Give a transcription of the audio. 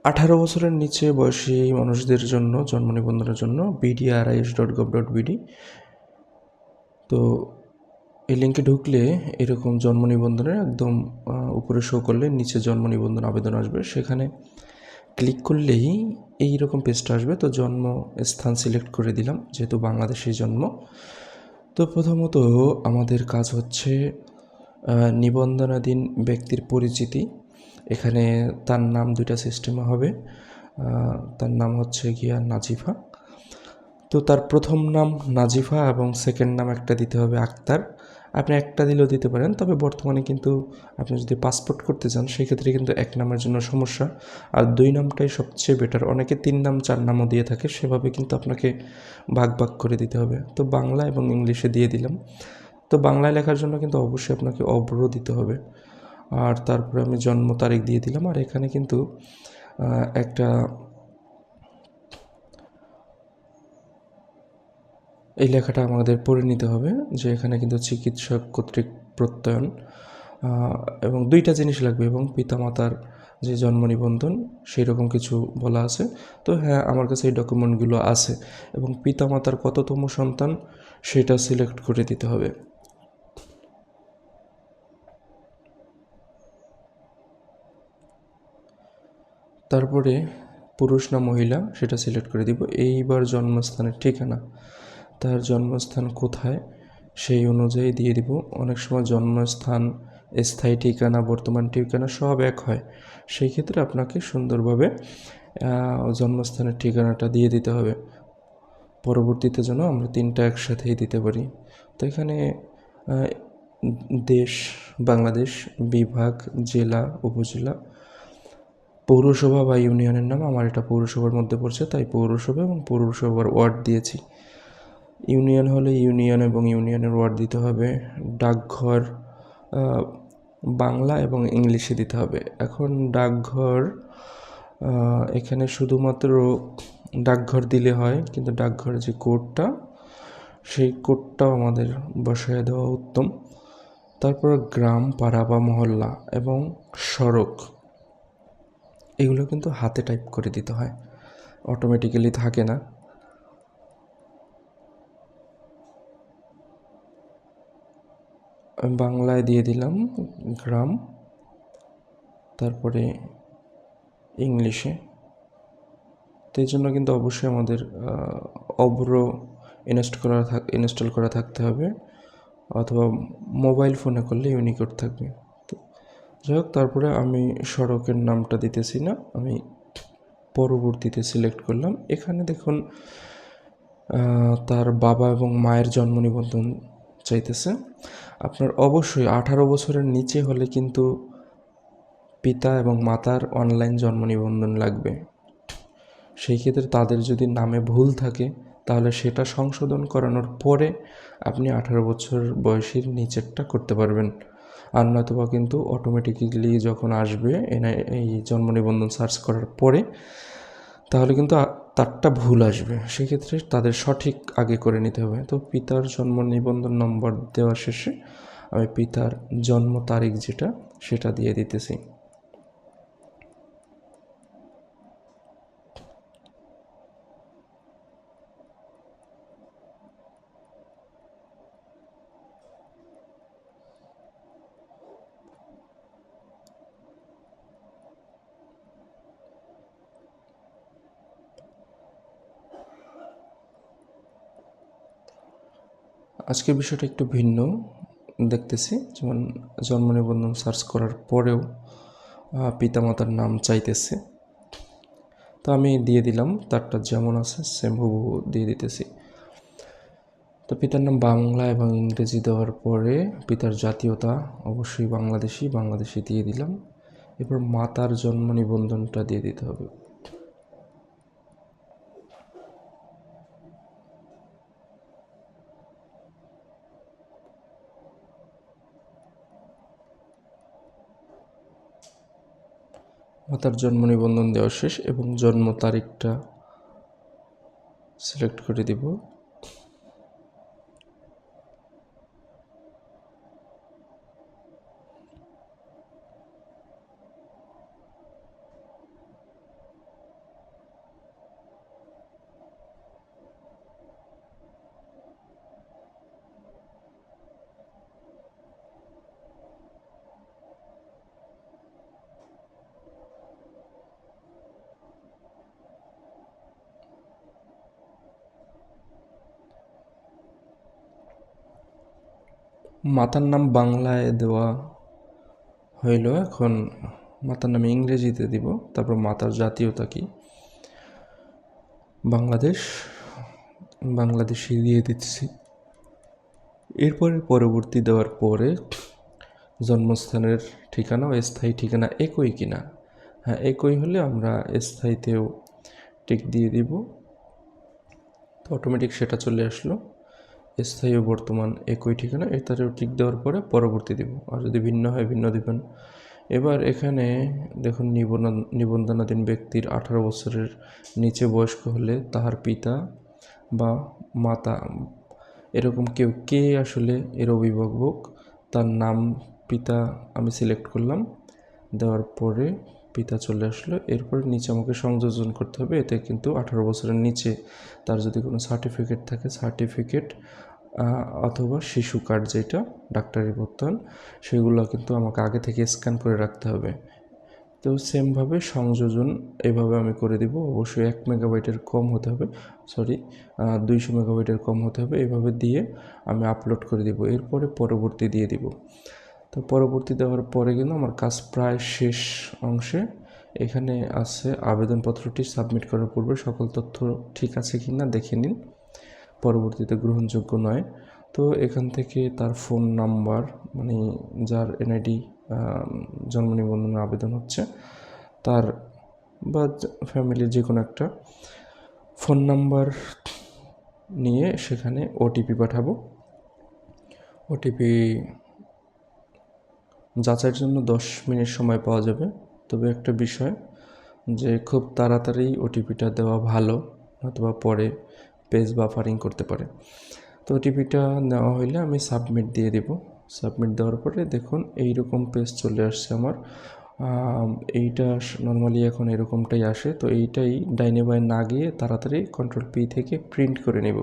বছরের নিচে বয়সী মানুষদের জন্য জন্ম নিবন্ধনের জন্য bdris.gov.bd। তো এই লিঙ্কে ঢুকলে এরকম জন্ম নিবন্ধনের একদম উপরে শো করলে নিচে জন্ম নিবন্ধন আবেদন আসবে, সেখানে ক্লিক করলেই এই রকম পেজটা আসবে। তো জন্ম স্থান সিলেক্ট করে দিলাম, যেহেতু বাংলাদেশে জন্ম। তো প্রথমত আমাদের কাজ হচ্ছে নিবন্ধনাধীন ব্যক্তির পরিচিতি। এখানে তার নাম দুইটা সিস্টেমে হবে। তার নাম হচ্ছে গিয়া নাজিফা। তো তার প্রথম নাম নাজিফা এবং সেকেন্ড নাম একটা দিতে হবে আক্তার। আপনি একটা দিলেও দিতে পারেন, তবে বর্তমানে কিন্তু আপনি যদি পাসপোর্ট করতে চান সেক্ষেত্রে কিন্তু এক নামের জন্য সমস্যা, আর দুই নামটাই সবচেয়ে বেটার। অনেকে 3 নাম 4 নামও দিয়ে থাকে, সেভাবে কিন্তু আপনাকে ভাগ ভাগ করে দিতে হবে। তো বাংলা এবং ইংলিশে দিয়ে দিলাম। তো বাংলায় লেখার জন্য কিন্তু অবশ্যই আপনাকে অভ্র দিতে হবে। আর তারপরে আমি জন্ম তারিখ দিয়ে দিলাম। আর এখানে কিন্তু একটা এই লেখাটা আমাদের পড়ে নিতে হবে যে এখানে কিন্তু চিকিৎসক কর্তৃক প্রত্যয়ন এবং দুইটা জিনিস লাগবে, এবং পিতামাতার যে জন্ম নিবন্ধন সেই রকম কিছু বলা আছে। তো হ্যাঁ, আমার কাছে এই ডকুমেন্টগুলো আছে, এবং পিতামাতার কততম সন্তান সেটা সিলেক্ট করে দিতে হবে। তারপরে পুরুষ না মহিলা সেটা সিলেক্ট করে দিব। এইবার জন্মস্থানের ঠিকানা, তার জন্মস্থান কোথায় সেই অনুযায়ী দিয়ে দিব। অনেক সময় জন্মস্থান, স্থায়ী ঠিকানা, বর্তমান ঠিকানা সব এক হয়, সেই ক্ষেত্রে আপনাকে সুন্দরভাবে জন্মস্থানের ঠিকানাটা দিয়ে দিতে হবে। পরবর্তীতে যেন আমরা 3টা একসাথেই দিতে পারি। তো এখানে দেশ বাংলাদেশ, বিভাগ, জেলা, উপজেলা, পৌরসভা বা ইউনিয়নের নাম, আমার এটা পৌরসভার মধ্যে পড়ছে তাই পৌরসভা এবং পৌরসভার ওয়ার্ড দিয়েছি। ইউনিয়ন হলে ইউনিয়ন এবং ইউনিয়নের ওয়ার্ড দিতে হবে। ডাকঘর বাংলা এবং ইংলিশে দিতে হবে। এখন ডাকঘর এখানে শুধুমাত্র ডাকঘর দিলে হয়, কিন্তু ডাকঘরের যে কোডটা সেই কোডটাও আমাদের বসায় দেওয়া উত্তম। তারপর গ্রাম, পাড়া বা মহল্লা এবং সড়ক, এগুলো কিন্তু হাতে টাইপ করে দিতে হয়, অটোমেটিক্যালি থাকে না। বাংলায় দিয়ে দিলাম গ্রাম, তারপরে ইংলিশে। তো এই জন্য কিন্তু অবশ্যই আমাদের অভ্র ইনস্টল করা থাকতে হবে, অথবা মোবাইল ফোনে করলে ইউনিকোড থাকবে। তো যাই হোক, তারপরে আমি সড়কের নামটা দিতেছি না, আমি পরবর্তীতে সিলেক্ট করলাম। এখানে দেখুন তার বাবা এবং মায়ের জন্ম নিবন্ধন চাইতেছে। আপনার অবশ্যই 18 বছরের নিচে হলে কিন্তু পিতা এবং মাতার অনলাইন জন্ম নিবন্ধন লাগবে। সেই ক্ষেত্রে তাদের যদি নামে ভুল থাকে তাহলে সেটা সংশোধন করানোর পরে আপনি 18 বছর বয়সীর নিচেরটা করতে পারবেন। আর নয়তোবা কিন্তু অটোমেটিক্যালি যখন আসবে এই জন্ম নিবন্ধন সার্চ করার পরে, তাহলে কিন্তু তারটা ভুল আসবে। সেক্ষেত্রে তাদের সঠিক আগে করে নিতে হবে। তো পিতার জন্ম নিবন্ধন নম্বর দেওয়ার শেষে আমি পিতার জন্ম তারিখ যেটা সেটা দিয়ে দিতেছি। আজকের বিষয়টা একটু ভিন্ন দেখতেছি, যেমন জন্ম নিবন্ধন সার্চ করার পরেও পিতামাতার নাম চাইতেছে। তো আমি দিয়ে দিলাম, তারটা যেমন আছে সেম হুবহু দিয়ে দিতেছি। তো পিতার নাম বাংলা এবং ইংরেজি দেওয়ার পরে পিতার জাতীয়তা অবশ্যই বাংলাদেশি দিয়ে দিলাম। এরপর মাতার জন্ম নিবন্ধনটা দিয়ে দিতে হবে। মাতার জন্ম নিবন্ধন দেওয়া শেষ এবং জন্ম তারিখটা সিলেক্ট করে দিব। মাতার নাম বাংলায় দেওয়া হইল, এখন মাতার নামে ইংরেজিতে দিব। তারপর মাতার জাতীয়তা কি, বাংলাদেশ, বাংলাদেশি দিয়ে দিচ্ছি। এরপরে পরবর্তী দেওয়ার পরে জন্মস্থানের ঠিকানা ও স্থায়ী ঠিকানা একই কিনা, হ্যাঁ একই হলে আমরা স্থায়ীতেও টিক দিয়ে দিব। তো অটোমেটিক সেটা চলে আসলো। স্থায়ী ও বর্তমান একই ঠিকানা, এটাতেও টিক দেওয়ার পরে পরবর্তী দিব। আর যদি ভিন্ন হয় ভিন্ন দিবেন। এবার এখানে দেখুন নিবন্ধনাধীন ব্যক্তির 18 বছরের নিচে বয়স্ক হলে তাহার পিতা বা মাতা এরকম কেউ কে আসলে এর অভিভাবক, তার নাম, পিতা আমি সিলেক্ট করলাম, দেওয়ার পরে পিতা চলে আসলো। এরপরে নিচে আমাকে সংযোজন করতে হবে। এতে কিন্তু 18 বছরের নিচে তার যদি কোনো সার্টিফিকেট থাকে, সার্টিফিকেট অথবা শিশু কার্ড যেটা ডাক্তারি ভর্তন, সেগুলো কিন্তু আমাকে আগে থেকে স্ক্যান করে রাখতে হবে। তো সেমভাবে সংযোজন এভাবে আমি করে দিব। অবশ্যই 1 মেগাবাইটের কম হতে হবে, 200 মেগাবাইটের কম হতে হবে। এভাবে দিয়ে আমি আপলোড করে দিব। এরপরে পরবর্তী দিয়ে দিব। তো পরবর্তী দেওয়ার পরে কিন্তু আমার কাজ প্রায় শেষ অংশে। এখানে আছে আবেদনপত্রটি সাবমিট করার পূর্বে সকল তথ্য ঠিক আছে কি না দেখে নিন, পরবর্তীতে গ্রহণযোগ্য নয়। তো এখান থেকে তার ফোন নাম্বার, মানে যার এনআইডি জন্ম নিবন্ধনের আবেদন হচ্ছে তার বা ফ্যামিলির যে কোনো একটা ফোন নাম্বার নিয়ে সেখানে ওটিপি পাঠাবো। ওটিপি যাচাইয়ের জন্য 10 মিনিট সময় পাওয়া যাবে। তবে একটা বিষয় যে খুব তাড়াতাড়ি ওটিপিটা দেওয়া ভালো, অথবা পরে পেজ বাফারিং করতে পারে। তো ওটিপিটা নেওয়া হইলে আমি সাবমিট দিয়ে দিব। সাবমিট দেওয়ার পরে দেখুন এইরকম পেজ চলে আসছে আমার। এইটা নর্মালি এখন এরকমটাই আসে। তো এইটাই ডাইনে বায়ে না গিয়ে তাড়াতাড়ি কন্ট্রোল পি থেকে প্রিন্ট করে নেব।